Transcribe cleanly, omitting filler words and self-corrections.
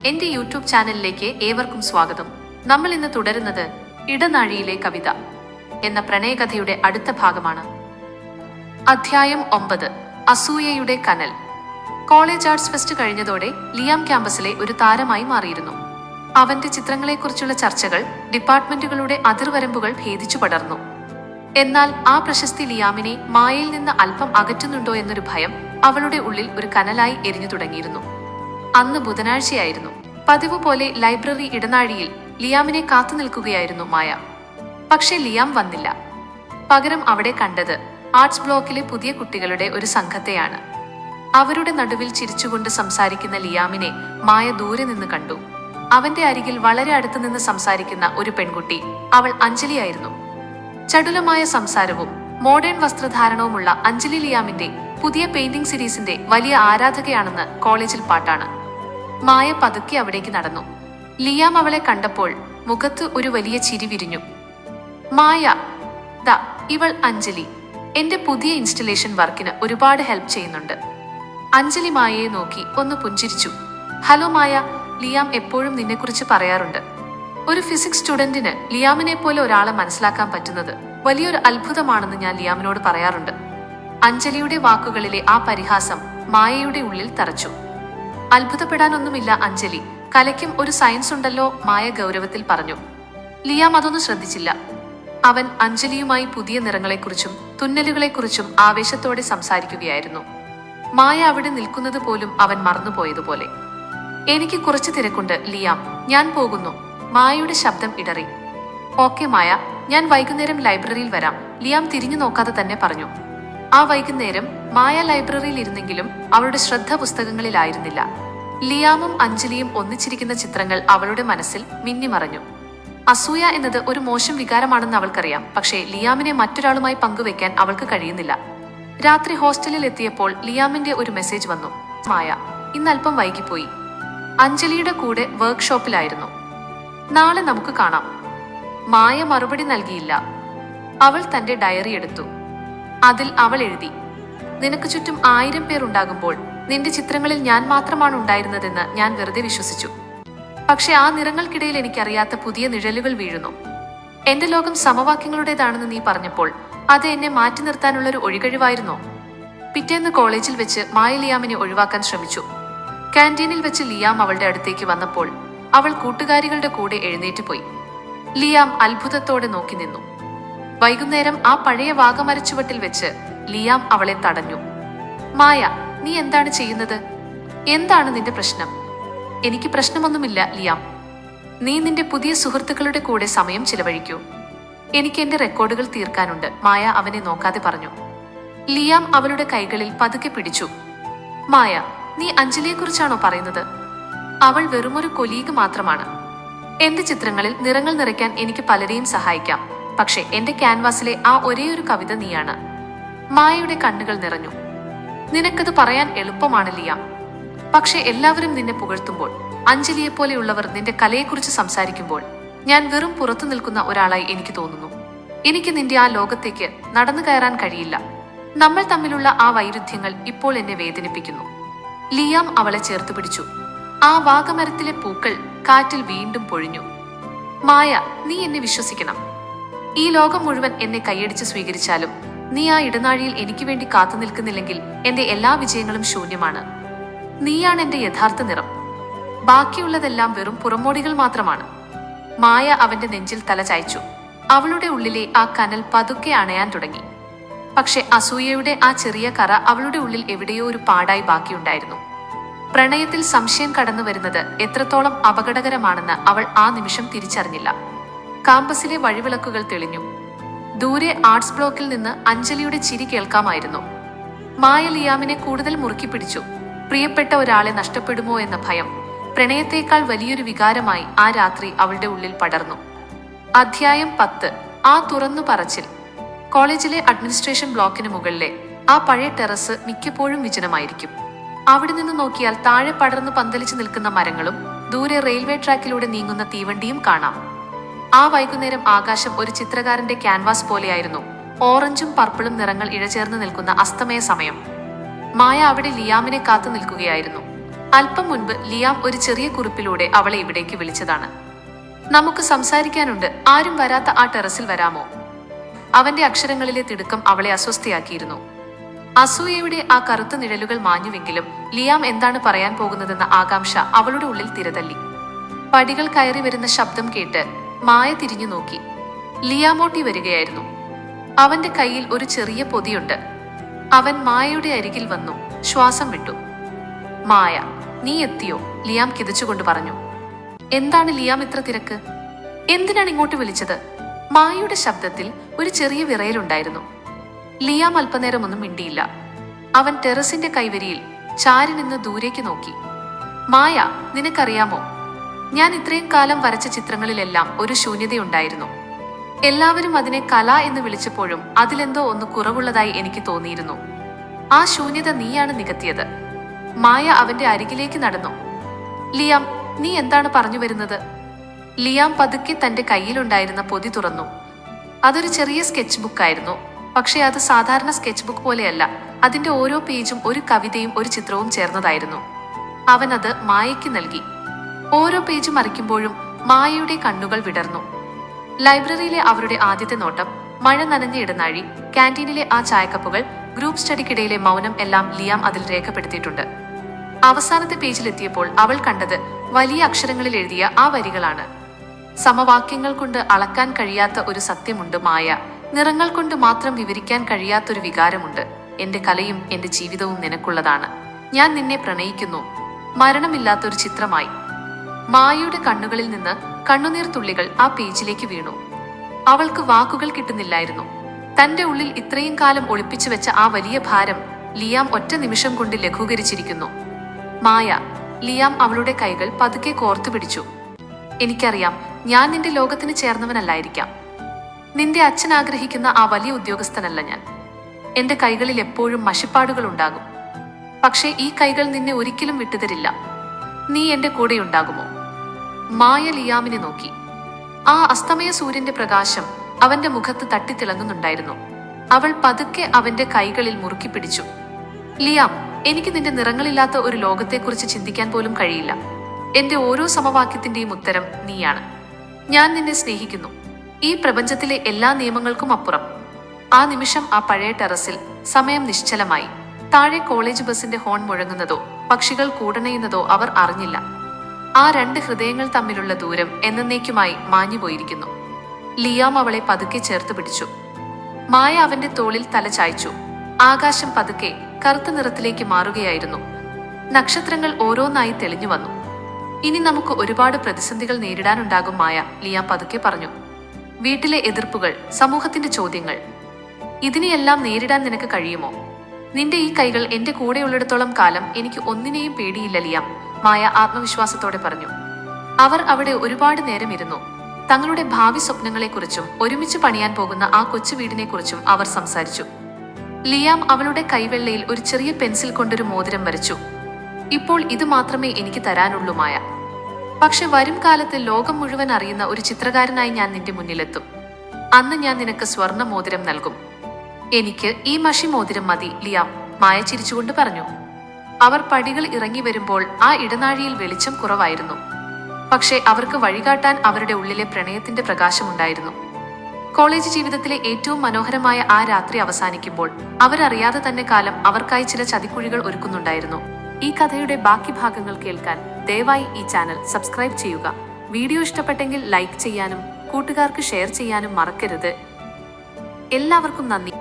എന്റെ യൂട്യൂബ് ചാനലിലേക്ക് ഏവർക്കും സ്വാഗതം. നമ്മൾ ഇന്ന് തുടരുന്നത് ഇടനാഴിയിലെ കവിത എന്ന പ്രണയകഥയുടെ അടുത്ത ഭാഗമാണ്. അധ്യായം 9. അസൂയയുടെ കനൽ. കോളേജ് ആർട്സ് ഫെസ്റ്റ് കഴിഞ്ഞതോടെ ലിയാം ക്യാമ്പസിലെ ഒരു താരമായി മാറിയിരുന്നു. അവന്റെ ചിത്രങ്ങളെക്കുറിച്ചുള്ള ചർച്ചകൾ ഡിപ്പാർട്ട്മെന്റുകളുടെ അതിർവരമ്പുകൾ ഭേദിച്ചു പടർന്നു. എന്നാൽ ആ പ്രശസ്തി ലിയാമിനെ മായയിൽ നിന്ന് അല്പം അകറ്റുന്നുണ്ടോ എന്നൊരു ഭയം അവളുടെ ഉള്ളിൽ ഒരു കനലായി എരിഞ്ഞു തുടങ്ങിയിരുന്നു. അന്ന് ബുധനാഴ്ചയായിരുന്നു. പതിവ് പോലെ ലൈബ്രറി ഇടനാഴിയിൽ ലിയാമിനെ കാത്തു നിൽക്കുകയായിരുന്നു മായ. പക്ഷെ ലിയാം വന്നില്ല. പകരം അവിടെ കണ്ടത് ആർട്സ് ബ്ലോക്കിലെ പുതിയ കുട്ടികളുടെ ഒരു സംഘത്തെയാണ്. അവരുടെ നടുവിൽ ചിരിച്ചുകൊണ്ട് സംസാരിക്കുന്ന ലിയാമിനെ മായ ദൂരെ നിന്ന് കണ്ടു. അവന്റെ അരികിൽ വളരെ അടുത്തു നിന്ന് സംസാരിക്കുന്ന ഒരു പെൺകുട്ടി, അവൾ അഞ്ജലിയായിരുന്നു. ചടുലമായ സംസാരവും മോഡേൺ വസ്ത്രധാരണവുമുള്ള അഞ്ജലി ലിയാമിന്റെ പുതിയ പെയിന്റിംഗ് സീരീസിന്റെ വലിയ ആരാധകയാണെന്ന് കോളേജിൽ പാട്ടാണ്. മായ പതുക്കെ അവിടേക്ക് നടന്നു. ലിയാം അവളെ കണ്ടപ്പോൾ മുഖത്ത് ഒരു വലിയ ചിരി വിരിഞ്ഞു. മായ, ദാ ഇവൾ അഞ്ജലി. എന്റെ പുതിയ ഇൻസ്റ്റലേഷൻ വർക്കിന് ഒരുപാട് ഹെൽപ്പ് ചെയ്യുന്നുണ്ട്. അഞ്ജലി മായയെ നോക്കി ഒന്ന് പുഞ്ചിരിച്ചു. ഹലോ മായ, ലിയാം എപ്പോഴും നിന്നെക്കുറിച്ച് പറയാറുണ്ട്. ഒരു ഫിസിക്സ് സ്റ്റുഡന്റിന് ലിയാമിനെ പോലെ ഒരാളെ മനസ്സിലാക്കാൻ പറ്റുന്നത് വലിയൊരു അത്ഭുതമാണെന്ന് ഞാൻ ലിയാമിനോട് പറയാറുണ്ട്. അഞ്ജലിയുടെ വാക്കുകളിലെ ആ പരിഹാസം മായയുടെ ഉള്ളിൽ തറച്ചു. അത്ഭുതപ്പെടാനൊന്നുമില്ല അഞ്ജലി, കലയ്ക്കും ഒരു സയൻസ് ഉണ്ടല്ലോ, മായ ഗൗരവത്തിൽ പറഞ്ഞു. ലിയാം അതൊന്നും ശ്രദ്ധിച്ചില്ല. അവൻ അഞ്ജലിയുമായി പുതിയ നിറങ്ങളെക്കുറിച്ചും തുന്നലുകളെക്കുറിച്ചും ആവേശത്തോടെ സംസാരിക്കുകയായിരുന്നു. മായ അവിടെ നിൽക്കുന്നത് പോലും അവൻ മറന്നുപോയതുപോലെ. എനിക്ക് കുറച്ച് തിരക്കുണ്ട് ലിയാം, ഞാൻ പോകുന്നു. മായയുടെ ശബ്ദം ഇടറി. ഓക്കെ മായ, ഞാൻ വൈകുന്നേരം ലൈബ്രറിയിൽ വരാം, ലിയാം തിരിഞ്ഞു നോക്കാതെ തന്നെ പറഞ്ഞു. ആ വൈകുന്നേരം മായ ലൈബ്രറിയിൽ ഇരുന്നെങ്കിലും അവളുടെ ശ്രദ്ധ പുസ്തകങ്ങളിലായിരുന്നില്ല. ലിയാമും അഞ്ജലിയും ഒന്നിച്ചിരിക്കുന്ന ചിത്രങ്ങൾ അവളുടെ മനസ്സിൽ മിന്നിമറഞ്ഞു. അസൂയ എന്നത് ഒരു മോശം വികാരമാണെന്ന് അവൾക്കറിയാം. പക്ഷേ ലിയാമിനെ മറ്റൊരാളുമായി പങ്കുവെക്കാൻ അവൾക്ക് കഴിയുന്നില്ല. രാത്രി ഹോസ്റ്റലിൽ എത്തിയപ്പോൾ ലിയാമിന്റെ ഒരു മെസ്സേജ് വന്നു. മായ, ഇന്നല്പം വൈകിപ്പോയി. അഞ്ജലിയുടെ കൂടെ വർക്ക്ഷോപ്പിലായിരുന്നു. നാളെ നമുക്ക് കാണാം. മായ മറുപടി നൽകിയില്ല. അവൾ തന്റെ ഡയറി എടുത്തു. അതിൽ അവൾ എഴുതി, നിനക്ക് ചുറ്റും 1000 പേർ ഉണ്ടാകുമ്പോൾ നിന്റെ ചിത്രങ്ങളിൽ ഞാൻ മാത്രമാണ് ഉണ്ടായിരുന്നതെന്ന് ഞാൻ വെറുതെ വിശ്വസിച്ചു. പക്ഷെ ആ നിറങ്ങൾക്കിടയിൽ എനിക്കറിയാത്ത പുതിയ നിഴലുകൾ വീഴുന്നു. എന്റെ ലോകം സമവാക്യങ്ങളുടേതാണെന്ന് നീ പറഞ്ഞപ്പോൾ അത് എന്നെ മാറ്റി നിർത്താനുള്ളൊരു ഒഴികഴിവായിരുന്നോ? പിറ്റേന്ന് കോളേജിൽ വെച്ച് മായ ലിയാമിനെ ഒഴിവാക്കാൻ ശ്രമിച്ചു. കാന്റീനിൽ വെച്ച് ലിയാം അവളുടെ അടുത്തേക്ക് വന്നപ്പോൾ അവൾ കൂട്ടുകാരികളുടെ കൂടെ എഴുന്നേറ്റ് പോയി. ലിയാം അത്ഭുതത്തോടെ നോക്കി നിന്നു. വൈകുന്നേരം ആ പഴയ വാഗമരച്ചുവട്ടിൽ വെച്ച് ലിയാം അവളെ തടഞ്ഞു. മായ, നീ എന്താണ് ചെയ്യുന്നത്? എന്താണ് നിന്റെ പ്രശ്നം? എനിക്ക് പ്രശ്നമൊന്നുമില്ല ലിയാം. നീ നിന്റെ പുതിയ സുഹൃത്തുക്കളുടെ കൂടെ സമയം ചിലവഴിക്കൂ. എനിക്ക് എന്റെ റെക്കോർഡുകൾ തീർക്കാനുണ്ട്, മായ അവനെ നോക്കാതെ പറഞ്ഞു. ലിയാം അവളുടെ കൈകളിൽ പതുക്കെ പിടിച്ചു. മായ, നീ അഞ്ജലിയെക്കുറിച്ചാണോ പറയുന്നത്? അവൾ വെറുമൊരു കൊലീഗ് മാത്രമാണ്. എന്റെ ചിത്രങ്ങളിൽ നിറങ്ങൾ നിറയ്ക്കാൻ എനിക്ക് പലരെയും സഹായിക്കാം. പക്ഷെ എന്റെ ക്യാൻവാസിലെ ആ ഒരേയൊരു കവിത നീയാണ്. മായയുടെ കണ്ണുകൾ നിറഞ്ഞു. നിനക്കത് പറയാൻ എളുപ്പമാണ് ലിയാം. പക്ഷെ എല്ലാവരും നിന്നെ പുകഴ്ത്തുമ്പോൾ, അഞ്ജലിയെപ്പോലെയുള്ളവർ നിന്റെ കലയെക്കുറിച്ച് സംസാരിക്കുമ്പോൾ ഞാൻ വെറും പുറത്തു നിൽക്കുന്ന ഒരാളായി എനിക്ക് തോന്നുന്നു. എനിക്ക് നിന്റെ ആ ലോകത്തേക്ക് നടന്നു കയറാൻ കഴിയില്ല. നമ്മൾ തമ്മിലുള്ള ആ വൈരുദ്ധ്യങ്ങൾ ഇപ്പോൾ എന്നെ വേദനിപ്പിക്കുന്നു. ലിയാം അവളെ ചേർത്ത് പിടിച്ചു. ആ വാഗമരത്തിലെ പൂക്കൾ കാറ്റിൽ വീണ്ടും പൊഴിഞ്ഞു. മായ, നീ എന്നെ വിശ്വസിക്കണം. ഈ ലോകം മുഴുവൻ എന്നെ കൈയടിച്ച് സ്വീകരിച്ചാലും നീ ആ ഇടനാഴിയിൽ എനിക്ക് വേണ്ടി കാത്തു നിൽക്കുന്നില്ലെങ്കിൽ എന്റെ എല്ലാ വിജയങ്ങളും ശൂന്യമാണ്. നീയാണ് എന്റെ യഥാർത്ഥ നിറം. ബാക്കിയുള്ളതെല്ലാം വെറും പുറമോടികൾ മാത്രമാണ്. മായ അവന്റെ നെഞ്ചിൽ തല ചായ്ച്ചു. അവളുടെ ഉള്ളിലെ ആ കനൽ പതുക്കെ അണയാൻ തുടങ്ങി. പക്ഷെ അസൂയയുടെ ആ ചെറിയ കറ അവളുടെ ഉള്ളിൽ എവിടെയോ ഒരു പാടായി ബാക്കിയുണ്ടായിരുന്നു. പ്രണയത്തിൽ സംശയം കടന്നു വരുന്നത് എത്രത്തോളം അപകടകരമാണെന്ന് അവൾ ആ നിമിഷം തിരിച്ചറിഞ്ഞില്ല. കാമ്പസിലെ വഴിവിളക്കുകൾ തെളിഞ്ഞു. ദൂരെ ആർട്സ് ബ്ലോക്കിൽ നിന്ന് അഞ്ജലിയുടെ ചിരി കേൾക്കാമായിരുന്നു. മായ ലിയാമിനെ കൂടുതൽ മുറുക്കി പിടിച്ചു. പ്രിയപ്പെട്ട ഒരാളെ നഷ്ടപ്പെടുമോ എന്ന ഭയം പ്രണയത്തേക്കാൾ വലിയൊരു വികാരമായി ആ രാത്രി അവളുടെ ഉള്ളിൽ പടർന്നു. അധ്യായം 10. ആ തുറന്നു പറച്ചിൽ. കോളേജിലെ അഡ്മിനിസ്ട്രേഷൻ ബ്ലോക്കിന് മുകളിലെ ആ പഴയ ടെറസ് മിക്കപ്പോഴും വിജനമായിരിക്കും. അവിടെ നിന്ന് നോക്കിയാൽ താഴെ പടർന്നു പന്തലിച്ചു നിൽക്കുന്ന മരങ്ങളും ദൂരെ റെയിൽവേ ട്രാക്കിലൂടെ നീങ്ങുന്ന തീവണ്ടിയും കാണാം. ആ വൈകുന്നേരം ആകാശം ഒരു ചിത്രകാരന്റെ ക്യാൻവാസ് പോലെയായിരുന്നു. ഓറഞ്ചും പർപ്പിളും നിറങ്ങൾ ഇഴചേർന്ന് നിൽക്കുന്ന അസ്തമയ സമയം. മായ അവിടെ ലിയാമിനെ കാത്തു നിൽക്കുകയായിരുന്നു. അല്പം മുൻപ് ലിയാം ഒരു ചെറിയ കുറിപ്പിലൂടെ അവളെ ഇവിടേക്ക് വിളിച്ചതാണ്. നമുക്ക് സംസാരിക്കാനുണ്ട്, ആരും വരാത്ത ആ ടെറസിൽ വരാമോ? അവന്റെ അക്ഷരങ്ങളിലെ തിടുക്കം അവളെ അസ്വസ്ഥയാക്കിയിരുന്നു. അസൂയയുടെ ആ കറുത്ത നിഴലുകൾ മാഞ്ഞുവെങ്കിലും ലിയാം എന്താണ് പറയാൻ പോകുന്നതെന്ന ആകാംക്ഷ അവളുടെ ഉള്ളിൽ തിരതല്ലി. പടികൾ കയറി വരുന്ന ശബ്ദം കേട്ട് മായ തിരിഞ്ഞു നോക്കി. ലിയാമോട്ടി വരികയായിരുന്നു. അവന്റെ കയ്യിൽ ഒരു ചെറിയ പൊതിയുണ്ട്. അവൻ മായയുടെ അരികിൽ വന്നു ശ്വാസം വിട്ടു. മായ, നീ എത്തിയോ? ലിയാം കിതച്ചുകൊണ്ട് പറഞ്ഞു. എന്താണ് ലിയാം ഇത്ര തിരക്ക്? എന്തിനാണ് ഇങ്ങോട്ട് വിളിച്ചത്? മായയുടെ ശബ്ദത്തിൽ ഒരു ചെറിയ വിറയലുണ്ടായിരുന്നു. ലിയാം അല്പനേരം ഒന്നും മിണ്ടിയില്ല. അവൻ ടെറസിന്റെ കൈവരിയിൽ ചാരി നിന്ന് ദൂരേക്ക് നോക്കി. മായ, നിനക്കറിയാമോ, ഞാൻ ഇത്രയും കാലം വരച്ച ചിത്രങ്ങളിലെല്ലാം ഒരു ശൂന്യതയുണ്ടായിരുന്നു. എല്ലാവരും അതിനെ കല എന്ന് വിളിച്ചപ്പോഴും അതിലെന്തോ ഒന്ന് കുറവുള്ളതായി എനിക്ക് തോന്നിയിരുന്നു. ആ ശൂന്യത നീയാണ് നികത്തിയത്. മായ അവന്റെ അരികിലേക്ക് നടന്നു. ലിയാം, നീ എന്താണ് പറഞ്ഞു വരുന്നത്? ലിയാം പതുക്കെ തന്റെ കയ്യിലുണ്ടായിരുന്ന പൊതി തുറന്നു. അതൊരു ചെറിയ സ്കെച്ച് ബുക്കായിരുന്നു. പക്ഷെ അത് സാധാരണ സ്കെച്ച് ബുക്ക് പോലെയല്ല. അതിന്റെ ഓരോ പേജും ഒരു കവിതയും ഒരു ചിത്രവും ചേർന്നതായിരുന്നു. അവൻ അത് മായയ്ക്ക് നൽകി. ഓരോ പേജ് മറിക്കുമ്പോഴും മായയുടെ കണ്ണുകൾ വിടർന്നു. ലൈബ്രറിയിലെ അവരുടെ ആദ്യത്തെ നോട്ടം, മഴ നനഞ്ഞ ഇടനാഴി, ക്യാൻറ്റീനിലെ ആ ചായക്കപ്പുകൾ, ഗ്രൂപ്പ് സ്റ്റഡിക്കിടയിലെ മൗനം എല്ലാം ലിയാം അതിൽ രേഖപ്പെടുത്തിയിട്ടുണ്ട്. അവസാനത്തെ പേജിലെത്തിയപ്പോൾ അവൾ കണ്ടത് വലിയ അക്ഷരങ്ങളിൽ എഴുതിയ ആ വരികളാണ്. സമവാക്യങ്ങൾ കൊണ്ട് അളക്കാൻ കഴിയാത്ത ഒരു സത്യമുണ്ട് മായ, നിറങ്ങൾ കൊണ്ട് മാത്രം വിവരിക്കാൻ കഴിയാത്തൊരു വികാരമുണ്ട്. എന്റെ കലയും എന്റെ ജീവിതവും നിനക്കുള്ളതാണ്. ഞാൻ നിന്നെ പ്രണയിക്കുന്നു, മരണമില്ലാത്തൊരു ചിത്രമായി. മായയുടെ കണ്ണുകളിൽ നിന്ന് കണ്ണുനീർ തുള്ളികൾ ആ പേജിലേക്ക് വീണു. അവൾക്ക് വാക്കുകൾ കിട്ടുന്നില്ലായിരുന്നു. തന്റെ ഉള്ളിൽ ഇത്രയും കാലം ഒളിപ്പിച്ചു വെച്ച ആ വലിയ ഭാരം ലിയാം ഒറ്റ നിമിഷം കൊണ്ട് ലഘൂകരിച്ചിരിക്കുന്നു. മായ, ലിയാം അവളുടെ കൈകൾ പതുക്കെ കോർത്തു പിടിച്ചു. എനിക്കറിയാം, ഞാൻ നിന്റെ ലോകത്തിന് ചേർന്നവനല്ലായിരിക്കാം. നിന്റെ അച്ഛൻ ആഗ്രഹിക്കുന്ന ആ വലിയ ഉദ്യോഗസ്ഥനല്ല ഞാൻ. എന്റെ കൈകളിൽ എപ്പോഴും മഷിപ്പാടുകൾ ഉണ്ടാകും. പക്ഷേ ഈ കൈകൾ നിന്നെ ഒരിക്കലും വിട്ടുതരില്ല. നീ എന്റെ കൂടെയുണ്ടാകുമോ? മായ ലിയാമിനെ നോക്കി. ആ അസ്തമയ സൂര്യന്റെ പ്രകാശം അവന്റെ മുഖത്ത് തട്ടിത്തിളങ്ങുന്നുണ്ടായിരുന്നു. അവൾ പതുക്കെ അവന്റെ കൈകളിൽ മുറുക്കി പിടിച്ചു. ലിയാം, എനിക്ക് നിന്റെ നിറങ്ങളില്ലാത്ത ഒരു ലോകത്തെക്കുറിച്ച് ചിന്തിക്കാൻ പോലും കഴിയില്ല. എന്റെ ഓരോ സമവാക്യത്തിന്റെയും ഉത്തരം നീയാണ്. ഞാൻ നിന്നെ സ്നേഹിക്കുന്നു, ഈ പ്രപഞ്ചത്തിലെ എല്ലാ നിയമങ്ങൾക്കും അപ്പുറം. ആ നിമിഷം ആ പഴയ ടെറസിൽ സമയം നിശ്ചലമായി. താഴെ കോളേജ് ബസിന്റെ ഹോൺ മുഴങ്ങുന്നതോ പക്ഷികൾ കൂടണയുന്നതോ അവർ അറിഞ്ഞില്ല. ആ രണ്ട് ഹൃദയങ്ങൾ തമ്മിലുള്ള ദൂരം എന്നേക്കുമായി മാഞ്ഞുപോയിരിക്കുന്നു. ലിയാം അവളെ പതുക്കെ ചേർത്ത് പിടിച്ചു. മായ അവന്റെ തോളിൽ തല ചായ്ച്ചു. ആകാശം പതുക്കെ കറുത്ത നിറത്തിലേക്ക് മാറുകയായിരുന്നു. നക്ഷത്രങ്ങൾ ഓരോന്നായി തെളിഞ്ഞു വന്നു. ഇനി നമുക്ക് ഒരുപാട് പ്രതിസന്ധികൾ നേരിടാനുണ്ടാകും മായ, ലിയാം പതുക്കെ പറഞ്ഞു. വീട്ടിലെ എതിർപ്പുകൾ, സമൂഹത്തിന്റെ ചോദ്യങ്ങൾ, ഇതിനെയെല്ലാം നേരിടാൻ നിനക്ക് കഴിയുമോ? നിന്റെ ഈ കൈകൾ എന്റെ കൂടെയുള്ളിടത്തോളം കാലം എനിക്ക് ഒന്നിനെയും പേടിയില്ല ലിയാം, മായ ആത്മവിശ്വാസത്തോടെ പറഞ്ഞു. അവർ അവിടെ ഒരുപാട് നേരം ഇരുന്നു. തങ്ങളുടെ ഭാവി സ്വപ്നങ്ങളെക്കുറിച്ചും ഒരുമിച്ച് പണിയാൻ പോകുന്ന ആ കൊച്ചു വീടിനെക്കുറിച്ചും അവർ സംസാരിച്ചു. ലിയാം അവളുടെ കൈവെള്ളയിൽ ഒരു ചെറിയ പെൻസിൽ കൊണ്ടൊരു മോതിരം വരച്ചു. ഇപ്പോൾ ഇത് മാത്രമേ എനിക്ക് തരാനുള്ളൂ മായ. പക്ഷെ വരും കാലത്ത് ലോകം മുഴുവൻ അറിയുന്ന ഒരു ചിത്രകാരനായി ഞാൻ നിന്റെ മുന്നിലെത്തും. അന്ന് ഞാൻ നിനക്ക് സ്വർണ്ണ മോതിരം നൽകും. എനിക്ക് ഈ മഷി മോതിരം മതി ലിയാം, മായ ചിരിച്ചുകൊണ്ട് പറഞ്ഞു. അവർ പടികൾ ഇറങ്ങി വരുമ്പോൾ ആ ഇടനാഴിയിൽ വെളിച്ചം കുറവായിരുന്നു. പക്ഷേ അവർക്ക് വഴികാട്ടാൻ അവരുടെ ഉള്ളിലെ പ്രണയത്തിന്റെ പ്രകാശമുണ്ടായിരുന്നു. കോളേജ് ജീവിതത്തിലെ ഏറ്റവും മനോഹരമായ ആ രാത്രി അവസാനിക്കുമ്പോൾ അവരറിയാതെ തന്നെ കാലം അവർക്കായി ചില ചതിക്കുഴികൾ ഒരുക്കുന്നുണ്ടായിരുന്നു. ഈ കഥയുടെ ബാക്കി ഭാഗങ്ങൾ കേൾക്കാൻ ദയവായി ഈ ചാനൽ സബ്സ്ക്രൈബ് ചെയ്യുക. വീഡിയോ ഇഷ്ടപ്പെട്ടെങ്കിൽ ലൈക്ക് ചെയ്യാനും കൂട്ടുകാർക്ക് ഷെയർ ചെയ്യാനും മറക്കരുത്. എല്ലാവർക്കും നന്ദി.